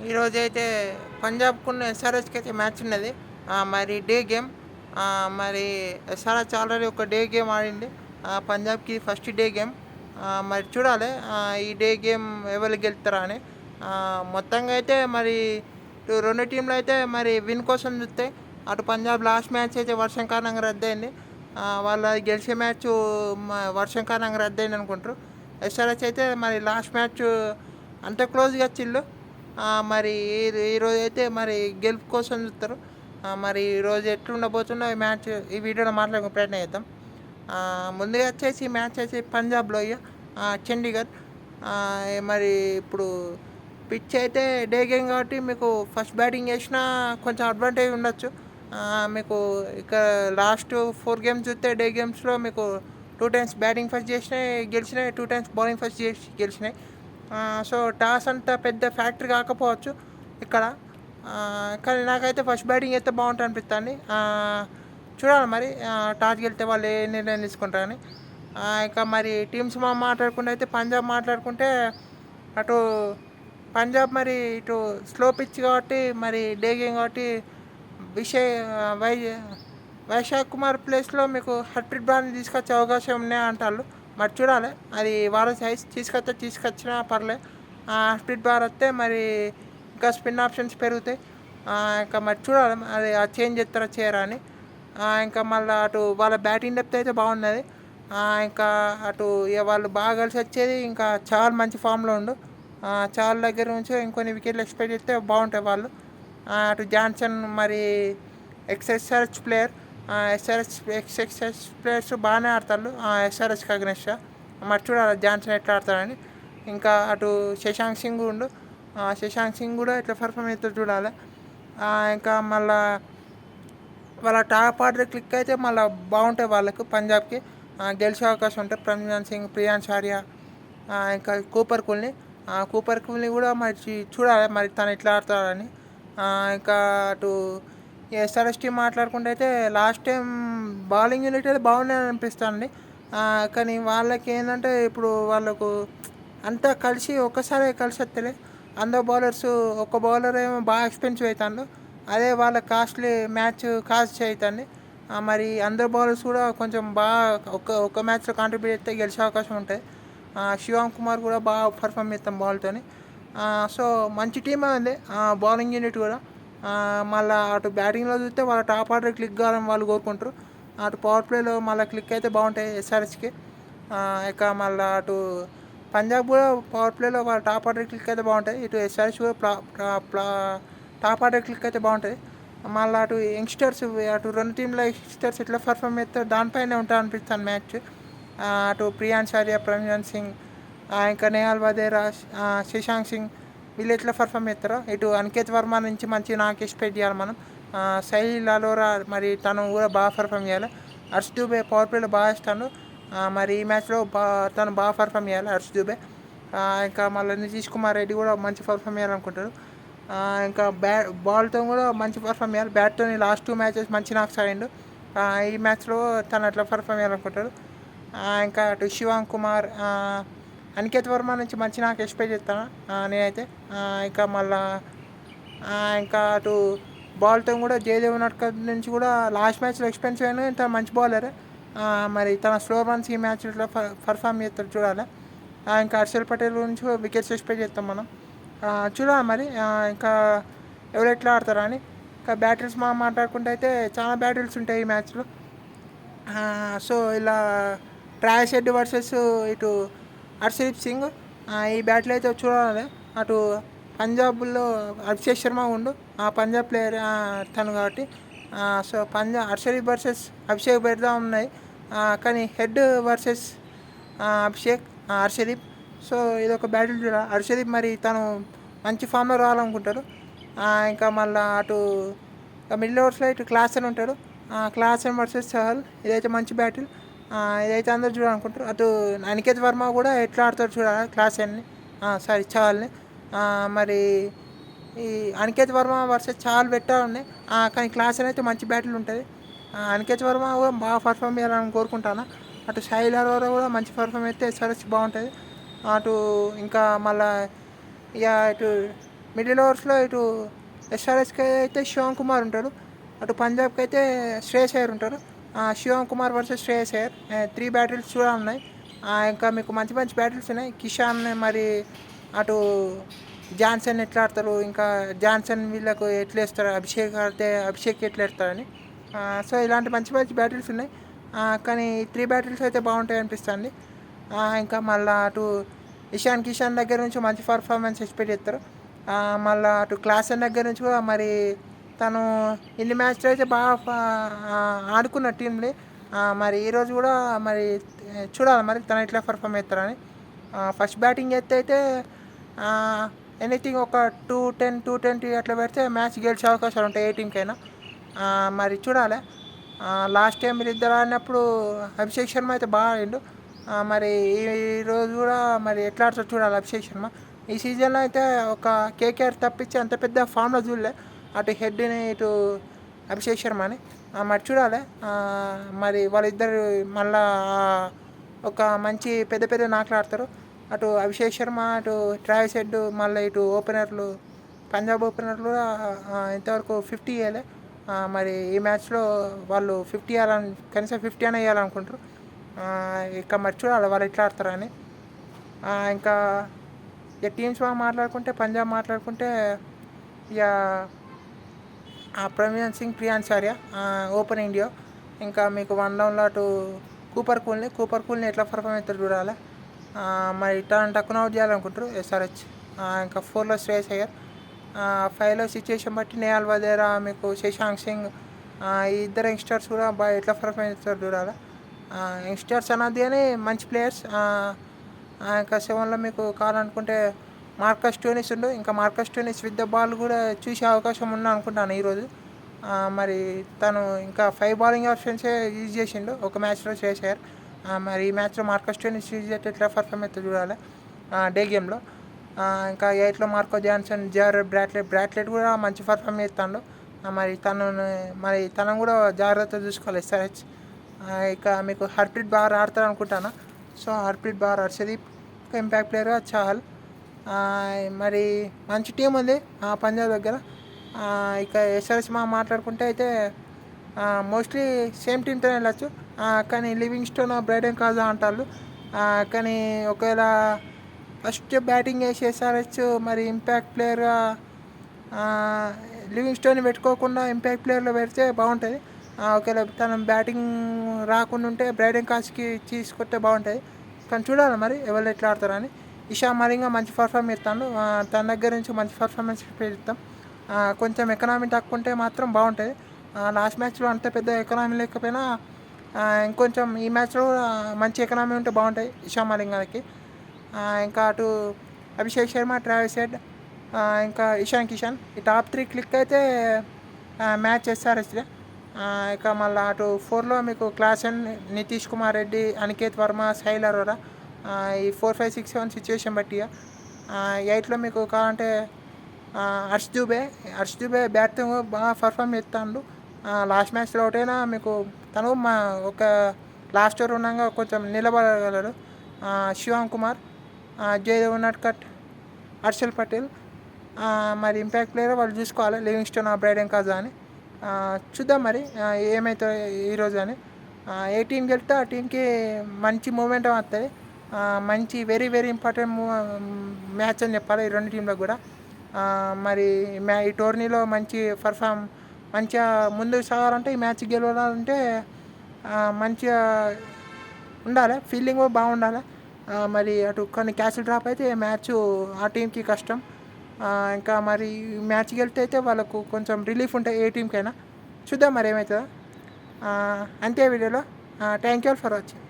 ఈరోజైతే పంజాబ్‌కున్న ఎస్ఆర్‌హెచ్‌కి అయితే మ్యాచ్ ఉన్నది. మరి డే గేమ్. మరి ఎస్ఆర్‌హెచ్ ఆల్రెడీ ఒక డే గేమ్ ఆడింది. పంజాబ్‌కి ఫస్ట్ డే గేమ్. మరి చూడాలి ఈ డే గేమ్ ఎవరు గెలుస్తారా అని. మొత్తంగా అయితే మరి ఇటు 2 టీమ్‌లయితే మరి విన్ కోసం చూస్తాయి. అటు పంజాబ్ లాస్ట్ మ్యాచ్ అయితే వర్షం కారణంగా రద్దయింది. వాళ్ళ గెలిచే మ్యాచు వర్షం కారణంగా రద్దయింది అనుకుంటారు. ఎస్ఆర్‌హెచ్ అయితే మరి లాస్ట్ మ్యాచ్ అంత క్లోజ్‌గా వచ్చిల్లు. మరి ఈరోజైతే మరి గెలుపు కోసం చూస్తారు. మరి ఈరోజు ఎట్లుండబోతుందో ఈ మ్యాచ్ ఈ వీడియోలో మాట్లాడుకునే ప్రయత్నం చేద్దాం. ముందుగా వచ్చేసి ఈ మ్యాచ్ వచ్చి పంజాబ్‌లో చండీగఢ్. మరి ఇప్పుడు పిచ్ అయితే డే గేమ్ కాబట్టి మీకు ఫస్ట్ బ్యాటింగ్ చేసినా కొంచెం అడ్వాంటేజ్ ఉండొచ్చు. మీకు ఇక లాస్ట్ 4 గేమ్స్ చూస్తే డే గేమ్స్‌లో మీకు 2 టైమ్స్ బ్యాటింగ్ ఫస్ట్ చేసినాయి గెలిచినాయి, 2 టైమ్స్ బౌలింగ్ ఫస్ట్ చేసి గెలిచినాయి. సో టాస్ అంత పెద్ద ఫ్యాక్టరీ కాకపోవచ్చు ఇక్కడ. కానీ నాకైతే ఫస్ట్ బ్యాటింగ్ అయితే బాగుంటుంది అనిపిస్తుంది. చూడాలి మరి టాస్ గెలితే వాళ్ళు ఏ నిర్ణయం తీసుకుంటారని. ఇక మరి టీమ్స్ మాట్లాడుకుంటే అయితే పంజాబ్ మాట్లాడుకుంటే అటు పంజాబ్ మరి ఇటు స్లో పిచ్ కాబట్టి మరి డే గేమ్ కాబట్టి విషయ్ వై వైశాఖ్ కుమార్ ప్లేస్లో మీకు హర్ప్రీత్ బ్రార్ని తీసుకొచ్చే అవకాశం ఉన్నాయి అంటారు. మరి చూడాలి అది వాళ్ళ సైజ్ తీసుకొచ్చినా పర్లే. హర్ప్రీత్ బ్రార్ వస్తే మరి ఇంకా స్పిన్ ఆప్షన్స్ పెరుగుతాయి. ఇంకా మరి చూడాలి అది చేంజ్ చేస్తారా చేయరా అని. ఇంకా మళ్ళీ అటు వాళ్ళ బ్యాటింగ్ డెప్త్ అయితే బాగున్నది. ఇంకా అటు ఇక వాళ్ళు బాగా కలిసి వచ్చేది ఇంకా చాలా మంచి ఫామ్లో ఉండు. చాలా దగ్గర నుంచి ఇంకొన్ని వికెట్లు ఎక్స్పెక్ట్ చేస్తే బాగుంటాయి వాళ్ళు. అటు జాన్సన్ మరి ఎక్స్ఎస్ఆర్హెచ్ ప్లేయర్. ఎక్స్ఎస్ఆర్హెచ్ ప్లేయర్స్ బాగానే ఆడతారు ఎస్ఆర్హెచ్కి అగ్నెస్ట్గా. మరి చూడాలి జాన్సన్ ఎట్లా ఆడతాడని. ఇంకా అటు శశాంక్ సింగ్ ఉండు. శశాంక్ సింగ్ కూడా ఎట్లా పర్ఫామ్ అవుతుందో చూడాలి. ఇంకా మళ్ళా వాళ్ళ టాప్ ఆర్డర్ క్లిక్ అయితే మళ్ళీ బాగుంటాయి వాళ్ళకు పంజాబ్కి. గెలిచే అవకాశం ఉంటుంది. ప్రజ్ఞాన్ సింగ్, ప్రియాన్స్ ఆర్య, ఇంకా కూపర్ కూల్ని కూడా మరి చూడాలి మరి తను ఎట్లా ఆడతాడని. ఇంకా అటు ఎస్ఆర్ఎస్ టీం మాట్లాడుకుంటే అయితే లాస్ట్ టైం బౌలింగ్ యూనిట్ అయితే బాగుందని అనిపిస్తుంది. కానీ వాళ్ళకి ఏంటంటే ఇప్పుడు వాళ్ళకు అంతా కలిసి ఒక్కసారి కలిసి వస్తలే. అందరు బౌలర్స్ ఒక బౌలర్ ఏమో బాగా ఎక్స్పెన్సివ్ అవుతాడు. అదే వాళ్ళ కాస్ట్లీ మ్యాచ్ కాస్ట్ అవుతుంది. మరి అందరు బౌలర్స్ కూడా కొంచెం బాగా ఒక మ్యాచ్లో కాంట్రిబ్యూట్ చేస్తే గెలిచే అవకాశం ఉంటుంది. శివం కుమార్ కూడా బాగా పర్ఫామ్ చేస్తాం బాల్తోని. సో మంచి టీమే ఉంది బౌలింగ్ యూనిట్ కూడా. మళ్ళీ అటు బ్యాటింగ్లో చూస్తే వాళ్ళ టాప్ ఆర్డర్ క్లిక్ కావాలని వాళ్ళు కోరుకుంటారు. అటు పవర్ ప్లేలో మళ్ళీ క్లిక్ అయితే బాగుంటాయి ఎస్ఆర్హెచ్కి. ఇక మళ్ళీ అటు పంజాబ్ కూడా పవర్ ప్లేలో వాళ్ళ టాప్ ఆర్డర్ క్లిక్ అయితే బాగుంటాయి. ఇటు ఎస్ఆర్హెచ్ కూడా టాప్ ఆర్డర్ క్లిక్ అయితే బాగుంటుంది. మళ్ళీ అటు యంగ్స్టర్స్ అటు 2 టీంల యంగ్స్టర్స్ ఎట్లా పర్ఫామ్ చేస్తారో దానిపైనే ఉంటుంది అనిపిస్తుంది మ్యాచ్. అటు ప్రియాన్స్ ఆర్య, ప్రజ్ఞాన్ సింగ్, ఇంకా నేహాల్ వదేరా, శశాంక్ సింగ్ వీళ్ళు ఎట్లా పర్ఫామ్ చేస్తారో. ఇటు అనికేత్ వర్మ నుంచి మంచి నాకు ఎక్స్పెక్ట్ చేయాలి మనం. సైల్ అలోరా మరి తను కూడా బాగా పర్ఫామ్ చేయాలి. హర్ష్ దూబే పవర్ ప్లేలో బాగా ఇస్తాడు. మరి ఈ మ్యాచ్లో తను బాగా పర్ఫామ్ చేయాలి హర్ష్ దూబే. ఇంకా మళ్ళీ నితీష్ కుమార్ రెడ్డి కూడా మంచి పర్ఫామ్ చేయాలనుకుంటారు. ఇంకా బాల్తో కూడా మంచి పర్ఫామ్ చేయాలి. బ్యాట్తో లాస్ట్ 2 మ్యాచెస్ మంచి నాక్స్ ఆడిండు. ఈ మ్యాచ్లో తను అట్లా పర్ఫామ్ చేయాలనుకుంటారు. ఇంకా అటు శివాంగ్ కుమార్, అనికేత్ వర్మ నుంచి మంచి నాకు ఎక్స్పెక్ట్ చేస్తాను నేనైతే. ఇంకా మళ్ళా ఇంకా అటు బాల్తో కూడా జయదేవ్ నట్కర్ నుంచి కూడా లాస్ట్ మ్యాచ్లో ఎక్స్పెన్సివ్ అయినా తను మంచి బౌలర్. మరి తన స్లో రన్స్ ఈ మ్యాచ్లో పర్ఫామ్ చేస్తాడు చూడాలి. ఇంకా హర్షల్ పటేల్ గురించి వికెట్స్ ఎక్స్పెక్ట్ చేస్తాం మనం. చూడాలి మరి ఇంకా ఎవరు ఎట్లా ఆడతారని. ఇంకా బ్యాటిల్స్ మాట్లాడుకుంటే అయితే చాలా బ్యాటిల్స్ ఉంటాయి ఈ మ్యాచ్లో. సో ఇలా ట్రావిస్ హెడ్ వర్సెస్ ఇటు హర్షదీప్ సింగ్. ఈ బ్యాటిల్ అయితే చూడాలి. అటు పంజాబ్లో అభిషేక్ శర్మ ఉండు పంజాబ్ ప్లేయర్ తను కాబట్టి. సో హర్షదీప్ వర్సెస్ అభిషేక్ పెడతా ఉన్నాయి. కానీ హెడ్ వర్సెస్ హర్షదీప్. సో ఇదొక బ్యాటిల్ చూడాలి. హర్షదీప్ మరి తను మంచి ఫామ్లో రావాలనుకుంటారు. ఇంకా మళ్ళీ అటు మిడిల్ ఓవర్స్లో ఇటు క్లాసన్ ఉంటాడు. క్లాసన్ వర్సెస్ చహల్ ఇదైతే మంచి బ్యాటిల్. ఇదైతే అందరూ చూడాలనుకుంటారు. అటు అనికేత్ వర్మ కూడా ఎట్లా ఆడతాడు చూడాలి క్లాసన్ని, చహల్ని. మరి ఈ అనికేత్ వర్మ వర్సెస్ చహల్ పెట్టాలని. కానీ క్లాసన్ అయితే మంచి బ్యాటిల్ ఉంటుంది. అనికేత్ వర్మ కూడా బాగా పర్ఫామ్ చేయాలని కోరుకుంటాను. అటు సాయిల్ అరోరా కూడా మంచి పర్ఫామ్ అయితే ఎస్ఆర్హెచ్ బాగుంటుంది. అటు ఇంకా మళ్ళీ ఇక ఇటు మిడిల్ ఓవర్స్లో ఇటు ఎస్ఆర్హెచ్కి అయితే శివమ్ కుమార్ ఉంటాడు, అటు పంజాబ్కి అయితే శ్రేయస్ అయ్యర్ ఉంటారు. శివమ్ కుమార్ వర్సెస్ శ్రేయస్ అయ్యర్ 3 బ్యాటిల్స్ కూడా ఉన్నాయి. ఇంకా మీకు మంచి మంచి బ్యాటిల్స్ ఉన్నాయి. కిషాన్ మరి అటు జాన్సన్ ఎట్లా ఆడతారు, ఇంకా జాన్సన్ వీళ్ళకు ఎట్లా వేస్తారు, అభిషేక్ ఆడితే అభిషేక్ ఎట్లా వేస్తారని. సో ఇలాంటి మంచి మంచి బ్యాటిల్స్ ఉన్నాయి. కానీ 3 బ్యాటిల్స్ అయితే బాగుంటాయి అనిపిస్తుంది. ఇంకా మళ్ళీ అటు ఇషాన్ కిషాన్ దగ్గర నుంచి మంచి పర్ఫార్మెన్స్ ఎక్స్పెక్ట్ చేస్తారు. మళ్ళీ అటు క్లాసన్ దగ్గర నుంచి కూడా మరి తను ఇన్ని మ్యాచ్లో అయితే బాగా ఆడుకున్న టీంని మరి ఈరోజు కూడా మరి చూడాలి మరి తను ఎట్లా పర్ఫామ్ చేస్తారని. ఫస్ట్ బ్యాటింగ్ అయితే ఎనీథింగ్ ఒక 210 220 అట్లా పెడితే మ్యాచ్ గెలిచే అవకాశాలు ఉంటాయి ఏ టీంకైనా. మరి చూడాలి. లాస్ట్ టైం మీరు ఇద్దరు ఆడినప్పుడు అభిషేక్ శర్మ అయితే బాగా ఆడిండు. మరి ఈరోజు కూడా మరి ఎట్లా ఆడుతారో చూడాలి అభిషేక్ శర్మ. ఈ సీజన్లో అయితే ఒక కేకేఆర్ తప్పించి అంత పెద్ద ఫామ్లో చూడలే, అటు హెడ్ని ఇటు అభిషేక్ శర్మని. మరి చూడాలి. మరి వాళ్ళిద్దరు మళ్ళా ఒక మంచి పెద్ద పెద్ద నాట్లు ఆడతారు. అటు అభిషేక్ శర్మ, అటు ట్రావిస్ హెడ్, మళ్ళీ ఇటు ఓపెనర్లు పంజాబ్ ఓపెనర్లు కూడా ఇంతవరకు 50 ఇవ్వలే. మరి ఈ మ్యాచ్లో వాళ్ళు 50 ఇవ్వాలని, కనీసం 50 అయినా ఇవ్వాలనుకుంటారు. ఇక మరి చూడాలి వాళ్ళు ఎట్లా ఆడతారని. ఇంకా ఇక టీమ్స్ మాట్లాడుకుంటే పంజాబ్ మాట్లాడుకుంటే ఇక ప్రవీణ్ సింగ్, ప్రియాంశ్ ఆర్య ఓపెన్ ఇండియా. ఇంకా మీకు 1 డౌన్లో అటు కూపర్ కూల్ని ఎట్లా పర్ఫామ్ అవుతారు చూడాలి. మరి టక్కున అవుట్ చేయాలనుకుంటారు ఎస్ఆర్హెచ్. ఇంకా 4లో శ్రేయస్ అయ్యర్, 5లో సిచ్యుయేషన్ బట్టి నేహాల్ వదేరా, మీకు శశాంక్ సింగ్, ఈ ఇద్దరు యంగ్స్టర్స్ కూడా బాగా ఎట్లా పర్ఫామ్ అవుతారు చూడాలి. యంగ్స్టర్స్ అన్నది కానీ మంచి ప్లేయర్స్. ఇంకా 7లో మీకు కావాలనుకుంటే మార్కస్ స్టోయినిస్ ఉండు. ఇంకా Marcus Stoinis with the ball కూడా చూసే అవకాశం ఉన్నా అనుకుంటాను ఈరోజు. మరి తను ఇంకా 5 బౌలింగ్ ఆప్షన్సే యూజ్ చేసిండు ఒక మ్యాచ్లో శ్రేయస్ అయ్యర్. మరి ఈ మ్యాచ్లో మార్కస్ స్టోయినిస్ యూజ్ చేస్తే ఎట్లా పర్ఫామ్ అవుతుంది చూడాలి డే గేమ్లో. ఇంకా 8లో మార్కో జాన్సన్, జారెడ్ బ్రాట్లెట్ కూడా మంచి పర్ఫామ్ చేస్తాడు. మరి తనను కూడా జాగ్రత్తగా చూసుకోవాలి ఎస్ఆర్హెచ్. ఇక మీకు హర్ప్రీత్ బాగా ఆడతారు అనుకుంటాను. సో హర్ప్రీత్ బాగా, హర్షదీప్ ఇంకా ఇంపాక్ట్ ప్లేయర్గా చాహల్. మరి మంచి టీం ఉంది పంజాబ్ దగ్గర. ఇక ఎస్ఆర్హెచ్ మాట్లాడుకుంటే అయితే మోస్ట్లీ సేమ్ టీంతో వెళ్ళచ్చు. కానీ లివింగ్స్టోన్, బ్రైడెన్ కాజా అంటారు. కానీ ఒకవేళ ఫస్ట్ బ్యాటింగ్ వేసి ఎస్ఆర్హెచ్ మరి ఇంపాక్ట్ ప్లేయర్గా లివింగ్స్టోన్ పెట్టుకోకుండా ఇంపాక్ట్ ప్లేయర్లో పెడితే బాగుంటుంది. ఒకవేళ తన బ్యాటింగ్ రాకుండా ఉంటే బ్రైడెన్ కాజ్కి తీసుకొస్తే బాగుంటుంది. కానీ చూడాలి మరి ఎవరు ఎట్లా ఆడతారని. ఇషా మరింగా మంచి పర్ఫామ్ చేస్తాడు. తన దగ్గర నుంచి మంచి పర్ఫార్మెన్స్ పెడతాం. కొంచెం ఎకనామీ తక్కువ ఉంటే మాత్రం బాగుంటుంది. లాస్ట్ మ్యాచ్లో అంత పెద్ద ఎకనామీ లేకపోయినా ఇంకొంచెం ఈ మ్యాచ్లో మంచి ఎకనామీ ఉంటే బాగుంటాయి ఇషా మలింగాకి. ఇంకా అటు అభిషేక్ శర్మ, ట్రావిస్ హెడ్, ఇంకా ఇషాన్ కిషాన్, ఈ టాప్ 3 క్లిక్ అయితే మ్యాచ్ ఎస్ఆర్హెచ్లే. ఇక మళ్ళీ అటు 4లో మీకు క్లాసన్, నితీష్ కుమార్ రెడ్డి, అనికేత్ వర్మ, సాయిల్ అరోరా, ఈ 4, 5, 6, 7 సిచ్యువేషన్ బట్టి. 8లో మీకు కావాలంటే హర్ష్ దూబే బ్యాట్తో బాగా పర్ఫామ్ చేస్తాడు. లాస్ట్ మ్యాచ్లో ఒకటైనా మీకు తను ఒక లాస్ట్ ఓవర్ ఉండగా కొంచెం నిలబడగలడు. శివమ్ కుమార్, జయదేవ్ ఉనడ్కట్, హర్షల్ పటేల్, మరి ఇంపాక్ట్ ప్లేయర్ వాళ్ళు చూసుకోవాలి, లివింగ్స్టోన్, బ్రైడెన్ కాజా అని. చూద్దాం మరి ఏమవుతుందో ఈరోజు అని. ఏ టీం గెలిస్తే ఆ టీంకి మంచి మూమెంట్ వస్తుంది. మంచి వెరీ వెరీ ఇంపార్టెంట్ మ్యాచ్ అని చెప్పాలి ఈ రెండు టీంలకు కూడా. మరి ఈ టోర్నీలో మంచిగా ముందుకు సాగాలంటే, ఈ మ్యాచ్ గెలవాలంటే మంచిగా ఉండాలి, ఫీల్డింగ్ బాగుండాలి. మరి అటు కొన్ని క్యాచ్లు డ్రాప్ అయితే మ్యాచ్ ఆ టీంకి కష్టం. ఇంకా మరి మ్యాచ్ గెలితే అయితే వాళ్ళకు కొంచెం రిలీఫ్ ఉంటాయి ఏ టీంకైనా. చూద్దాం మరి ఏమవుతుందో. అంతే వీడియోలో. Thank you for watching.